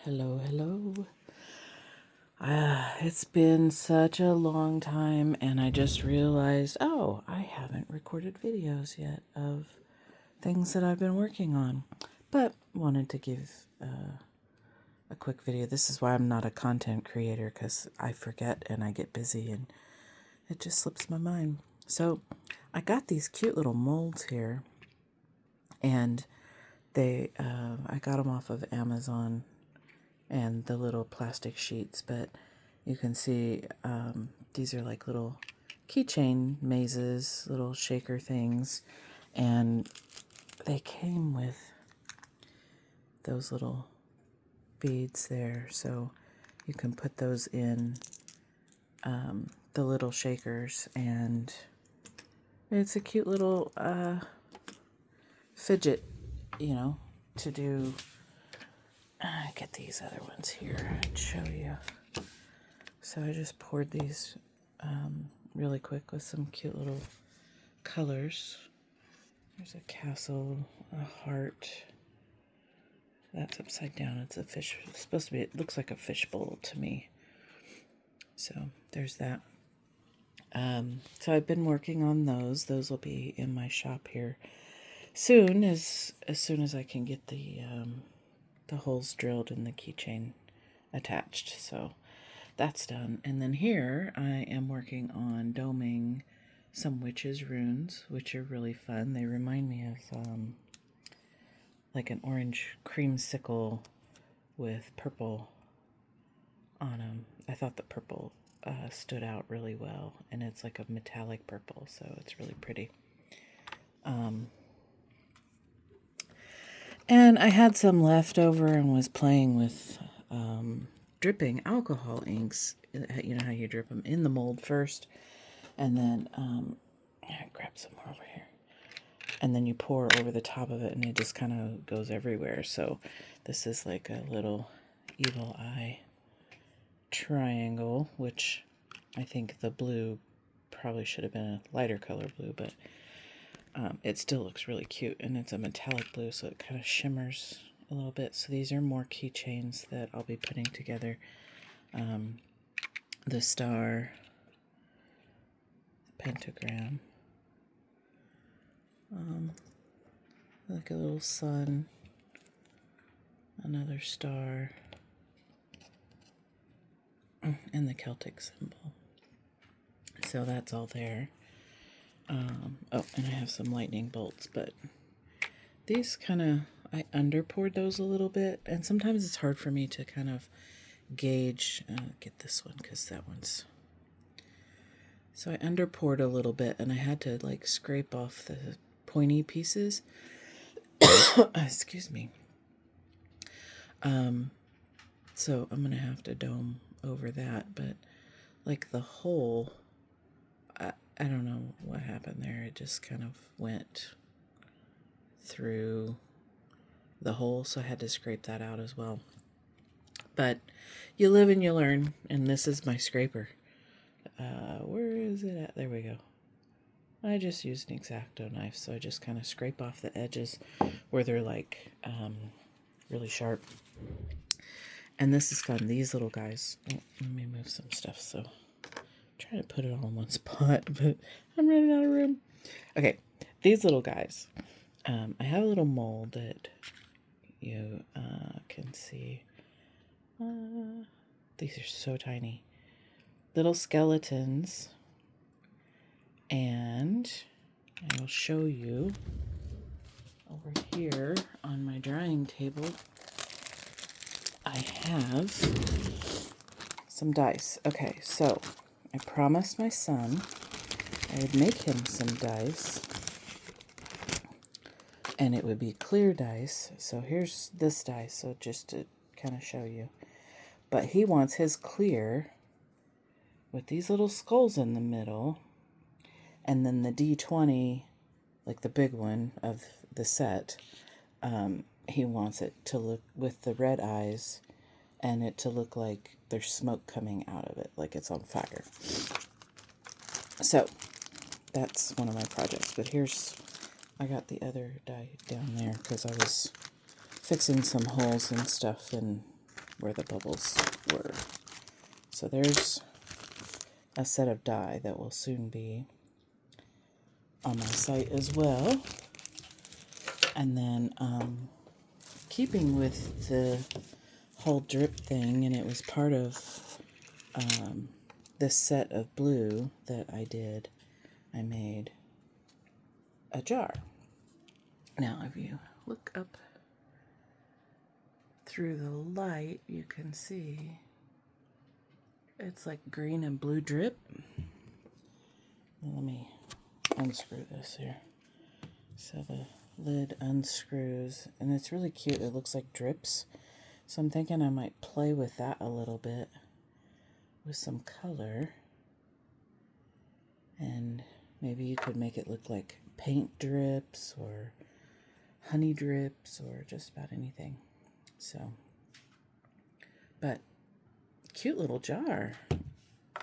Hello, hello. It's been such a long time, and I just realized, I haven't recorded videos yet of things that I've been working on, but wanted to give a quick video. This is why I'm not a content creator, because I forget and I get busy and it just slips my mind. So I got these cute little molds here, and I got them off of Amazon, and the little plastic sheets, but you can see these are like little keychain mazes, little shaker things, and they came with those little beads there, so you can put those in the little shakers, and it's a cute little fidget, to do. Get these other ones here and show you. So I just poured these really quick with some cute little colors. There's a castle, a heart. That's upside down. It's a fish. It's supposed to be, it looks like a fish bowl to me. So there's that. So I've been working on those. Those will be in my shop here soon, as soon as I can get the holes drilled and the keychain attached. So that's done. And then here I am working on doming some witches runes, which are really fun. They remind me of like an orange creamsicle with purple on them. I thought the purple stood out really well, and it's like a metallic purple, so it's really pretty. And I had some left over and was playing with dripping alcohol inks. You know how you drip them in the mold first, and then grab some more over here, and then you pour over the top of it, and it just kind of goes everywhere. So this is like a little evil eye triangle, which I think the blue probably should have been a lighter color blue, but it still looks really cute, and it's a metallic blue, so it kind of shimmers a little bit. So these are more keychains that I'll be putting together. The star, the pentagram, like a little sun, another star, and the Celtic symbol. So that's all there. And I have some lightning bolts, but these I under poured those a little bit, and sometimes it's hard for me to kind of gauge. Get this one, because that one's. So I under poured a little bit, and I had to like scrape off the pointy pieces. Excuse me. So I'm gonna have to dome over that, but like the hole, I don't know what happened there. It just kind of went through the hole, so I had to scrape that out as well. But you live and you learn, and this is my scraper. Where is it at? There we go. I just used an X-Acto knife, so I just kind of scrape off the edges where they're like really sharp. And this is fun. These little guys. Oh, let me move some stuff. So I'm trying to put it all in one spot, but I'm running out of room. Okay, these little guys. I have a little mold that you can see. These are so tiny. Little skeletons. And I will show you over here on my drying table. I have some dice. Okay, so I promised my son I would make him some dice, and it would be clear dice. So here's this dice, so just to kind of show you. But he wants his clear with these little skulls in the middle, and then the D20, like the big one of the set, he wants it to look with the red eyes, and it to look like there's smoke coming out of it, like it's on fire. So that's one of my projects. But I got the other die down there because I was fixing some holes and stuff, and where the bubbles were. So there's a set of die that will soon be on my site as well. And then keeping with the whole drip thing, and it was part of this set of blue that I did, I made a jar. Now if you look up through the light, you can see it's like green and blue drip. Let me unscrew this here. So the lid unscrews, and it's really cute. It looks like drips. So I'm thinking I might play with that a little bit with some color. And maybe you could make it look like paint drips or honey drips or just about anything. So, but cute little jar,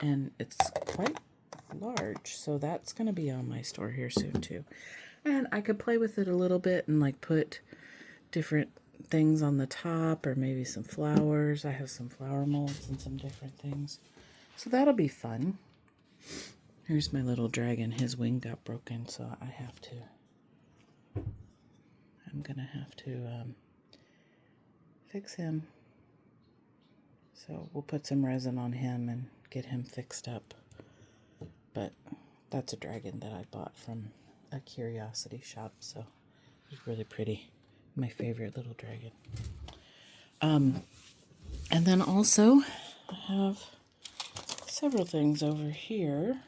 and it's quite large, so that's going to be on my store here soon too. And I could play with it a little bit and like put different things on the top, or maybe some flowers. I have some flower molds and some different things, so that'll be fun. Here's my little dragon. His wing got broken, so I'm gonna have to fix him. So we'll put some resin on him and get him fixed up. But that's a dragon that I bought from a curiosity shop, so it's really pretty. My favorite little dragon. And then also I have several things over here.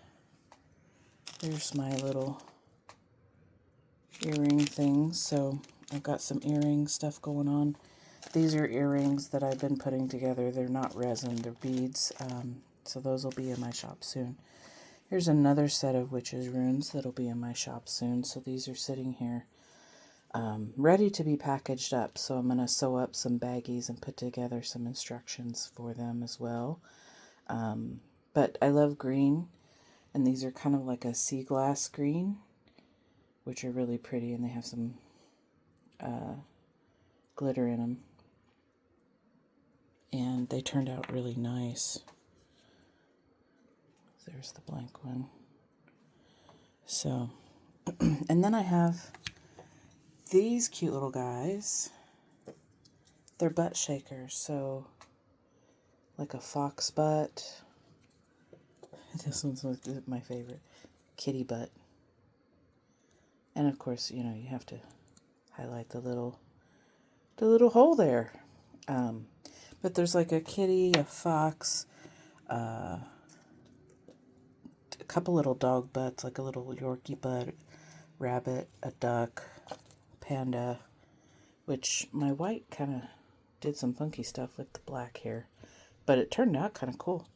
There's my little earring things. So I've got some earring stuff going on. These are earrings that I've been putting together. They're not resin, they're beads. So those will be in my shop soon. Here's another set of witches runes that'll be in my shop soon. So these are sitting here ready to be packaged up. So I'm going to sew up some baggies and put together some instructions for them as well. But I love green, and these are kind of like a sea glass green, which are really pretty, and they have some glitter in them. And they turned out really nice. There's the blank one. So, and then I have these cute little guys. They're butt shakers, so like a fox butt. This one's my favorite. Kitty butt. And of course, you know, you have to highlight the little hole there. But there's like a kitty, a fox, a couple little dog butts, like a little Yorkie butt, rabbit, a duck, panda, which my white kind of did some funky stuff with the black hair, but it turned out kind of cool.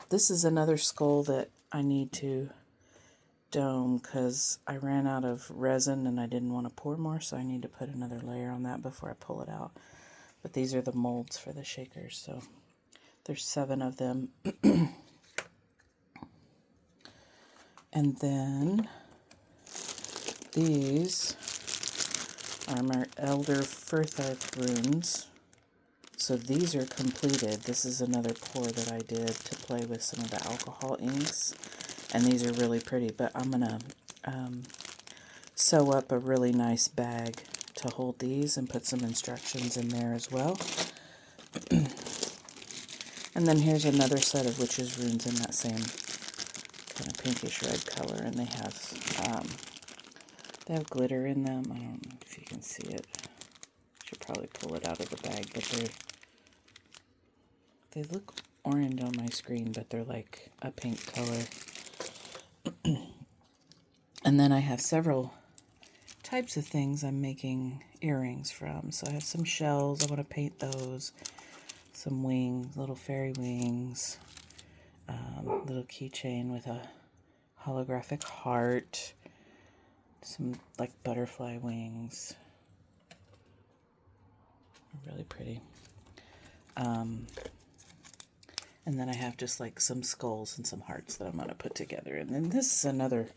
This is another skull that I need to dome because I ran out of resin and I didn't want to pour more, so I need to put another layer on that before I pull it out. But these are the molds for the shakers, so there's 7 of them. And then these are my Elder Furtharth runes. So these are completed. This is another pour that I did to play with some of the alcohol inks. And these are really pretty, but I'm going to sew up a really nice bag to hold these and put some instructions in there as well. And then here's another set of witches runes in that same kind of pinkish red color, and they have glitter in them. I don't know if you can see it. Should probably pull it out of the bag, but they look orange on my screen, but they're like a pink color. And then I have several types of things I'm making earrings from. So I have some shells. I want to paint those. Some wings, little fairy wings. Little keychain with a holographic heart. Some like butterfly wings. Really pretty. And then I have just like some skulls and some hearts that I'm going to put together. And then this is another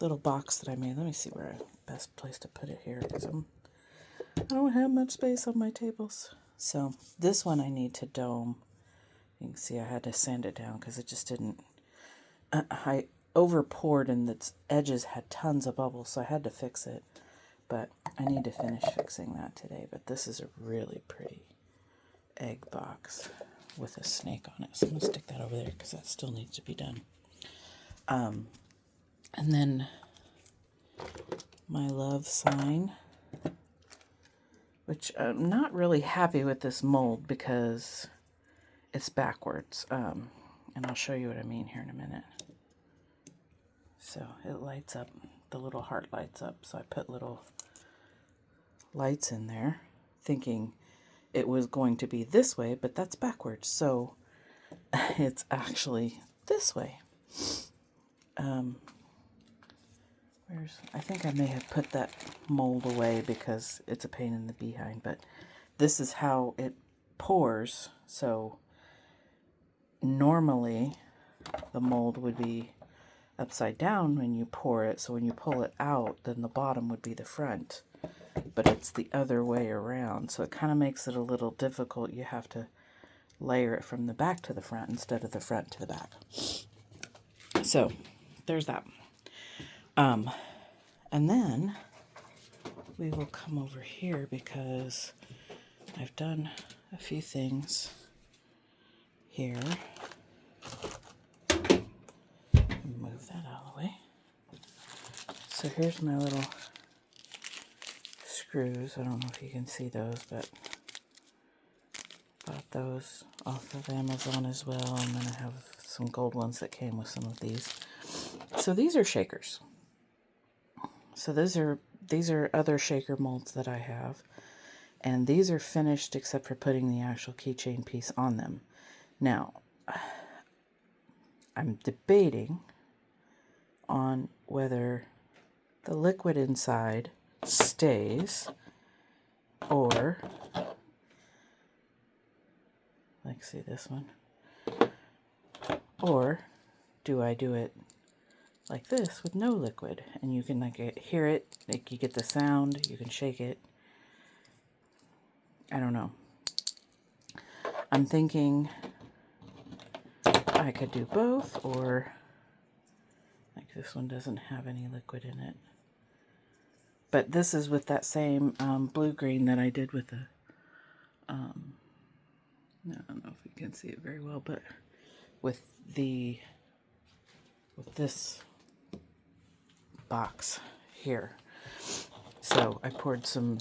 little box that I made. Let me see where best place to put it here, because I don't have much space on my tables. So this one I need to dome. You can see I had to sand it down because it just didn't. I over poured and the edges had tons of bubbles, so I had to fix it. But I need to finish fixing that today. But this is a really pretty egg box with a snake on it. So I'm going to stick that over there because that still needs to be done. And then my love sign, which I'm not really happy with this mold because it's backwards. And I'll show you what I mean here in a minute. So it lights up, the little heart lights up. So I put little lights in there thinking it was going to be this way, but that's backwards. So it's actually this way. I think I may have put that mold away because it's a pain in the behind, but this is how it pours. So normally the mold would be upside down when you pour it. So when you pull it out, then the bottom would be the front, but it's the other way around. So it kind of makes it a little difficult. You have to layer it from the back to the front instead of the front to the back. So there's that. And then we will come over here because I've done a few things here. Move that out of the way. So here's my little screws. I don't know if you can see those, but bought those off of Amazon as well. I'm going to have some gold ones that came with some of these. So these are shakers. So these are other shaker molds that I have. And these are finished except for putting the actual keychain piece on them. Now, I'm debating on whether the liquid inside stays or, like, see this one, or do I do it like this with no liquid, and you can like hear it, like you get the sound, you can shake it. I don't know. I'm thinking I could do both, or like this one doesn't have any liquid in it. But this is with that same blue-green that I did with the, I don't know if you can see it very well, but with this box here. So I poured some,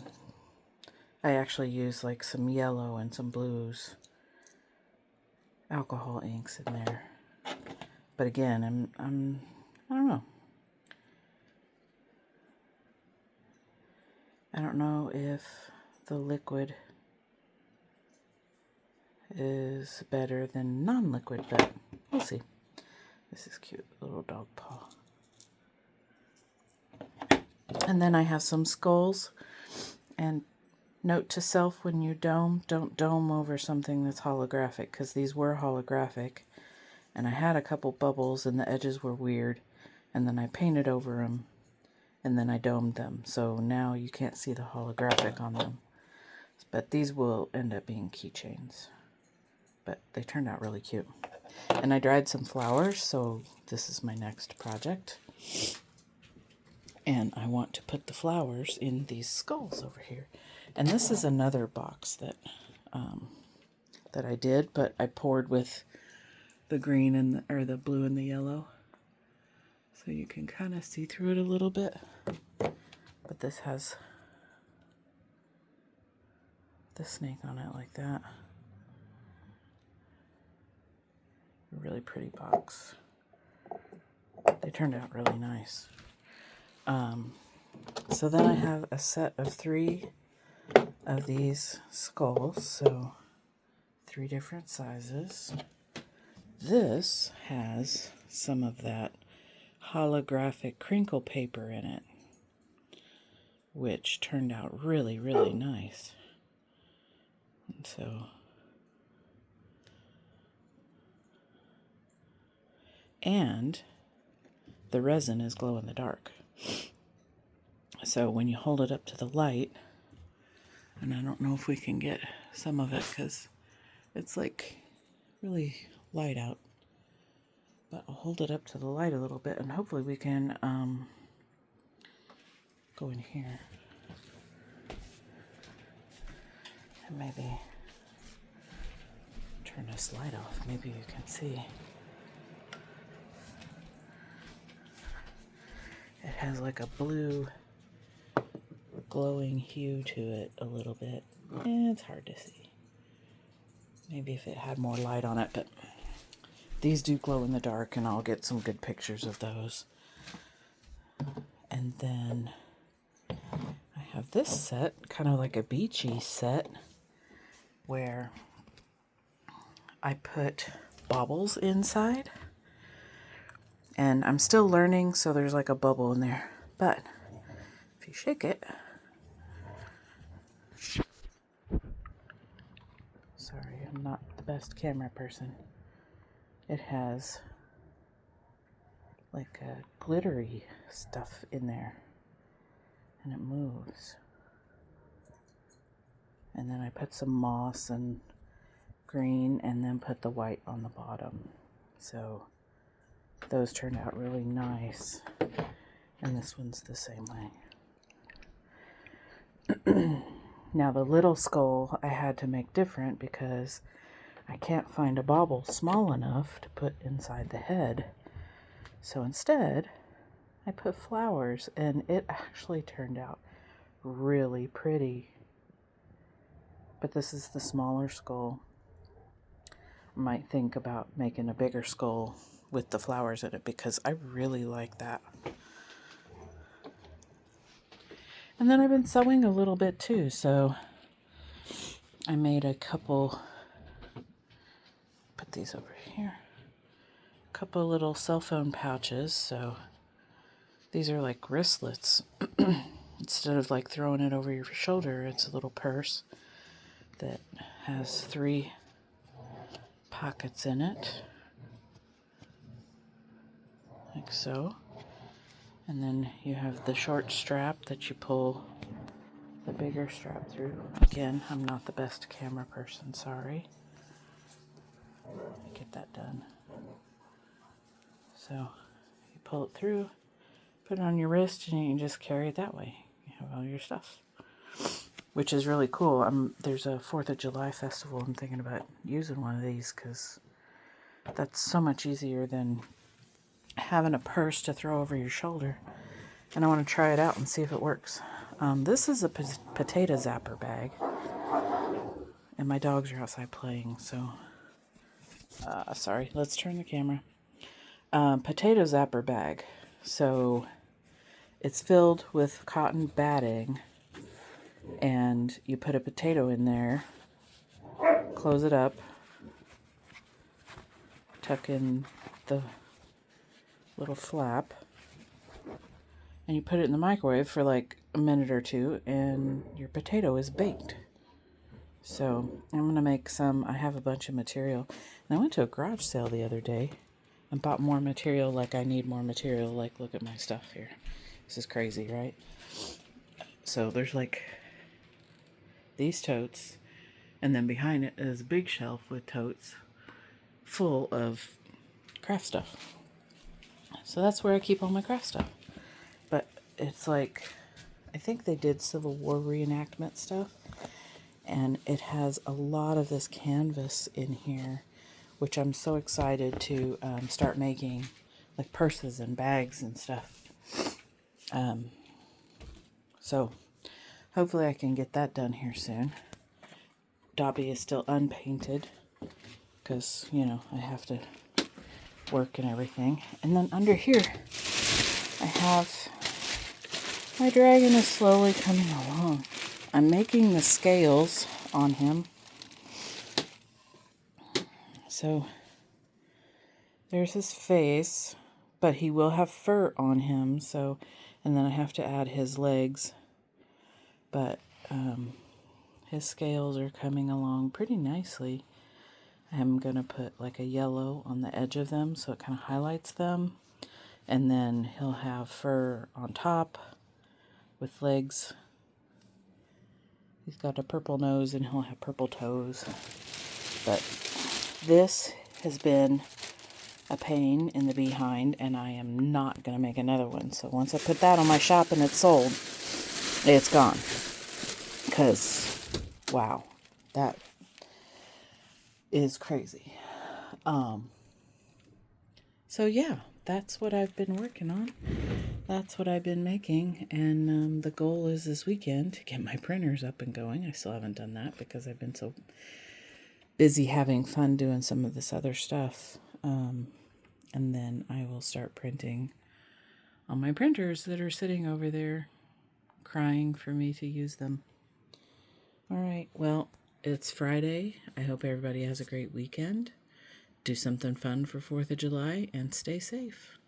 I actually used like some yellow and some blues alcohol inks in there. But again, I don't know. I don't know if the liquid is better than non-liquid, but we'll see. This is cute, little dog paw. And then I have some skulls. And note to self, when you dome, don't dome over something that's holographic, because these were holographic. And I had a couple bubbles and the edges were weird. And then I painted over them. And then I domed them. So now you can't see the holographic on them. But these will end up being keychains. But they turned out really cute. And I dried some flowers, so this is my next project. And I want to put the flowers in these skulls over here. And this is another box that that I did, but I poured with the green and or the blue and the yellow. So you can kind of see through it a little bit. But this has the snake on it like that. A really pretty box. They turned out really nice. So then I have a set of 3 of these skulls, so 3 different sizes. This has some of that holographic crinkle paper in it, which turned out really, really nice. And so, and the resin is glow in the dark. So when you hold it up to the light, And I don't know if we can get some of it because it's like really light out. But I'll hold it up to the light a little bit and hopefully we can go in here. And maybe turn this light off. Maybe you can see. It has like a blue glowing hue to it a little bit. It's hard to see. Maybe if it had more light on it, but these do glow in the dark and I'll get some good pictures of those. And then I have this set, kind of like a beachy set, where I put baubles inside. And I'm still learning, so there's like a bubble in there. But if you shake it, sorry, I'm not the best camera person. It has like a glittery stuff in there. And it moves. And then I put some moss and green and then put the white on the bottom. So those turned out really nice. And this one's the same way. Now the little skull I had to make different because I can't find a bauble small enough to put inside the head. So instead, I put flowers and it actually turned out really pretty. But this is the smaller skull. I might think about making a bigger skull with the flowers in it because I really like that. And then I've been sewing a little bit too, so I made a couple, put these over here, a couple little cell phone pouches. So these are like wristlets. Instead of like throwing it over your shoulder, it's a little purse that has 3 pockets in it, like so. And then you have the short strap that you pull the bigger strap through. Again, I'm not the best camera person, sorry. Let me get that done. So you pull it through, put it on your wrist, and you can just carry it that way. You have all your stuff, which is really cool. There's a 4th of July festival. I'm thinking about using one of these because that's so much easier than having a purse to throw over your shoulder. And I want to try it out and see if it works. This is a potato zapper bag. And my dogs are outside playing, so... sorry, let's turn the camera. Potato zapper bag. So it's filled with cotton batting. And you put a potato in there. Close it up. Tuck in the little flap. And you put it in the microwave for like a minute or 2, and your potato is baked. So I'm going to make some. I have a bunch of material. And I went to a garage sale the other day and bought more material. Like I need more material. Like, look at my stuff here. This is crazy, right? So there's like these totes, and then behind it is a big shelf with totes full of craft stuff. So that's where I keep all my craft stuff. But it's like, I think they did Civil War reenactment stuff. And it has a lot of this canvas in here, which I'm so excited to start making, like purses and bags and stuff. So hopefully I can get that done here soon. Dobby is still unpainted because, you know, I have to work and everything. And then under here, I have, my dragon is slowly coming along. I'm making the scales on him. So there's his face, but he will have fur on him. So, and then I have to add his legs. But his scales are coming along pretty nicely. I'm going to put like a yellow on the edge of them so it kind of highlights them. And then he'll have fur on top with legs. He's got a purple nose and he'll have purple toes. But this has been a pain in the behind, and I am not going to make another one. So once I put that on my shop and it's sold, it's gone. Because, wow, that is crazy. So yeah, that's what I've been working on. That's what I've been making, and the goal is this weekend to get my printers up and going. I still haven't done that because I've been so busy having fun doing some of this other stuff. And then I will start printing on my printers that are sitting over there crying for me to use them. All right, well, it's Friday. I hope everybody has a great weekend. Do something fun for 4th of July and stay safe.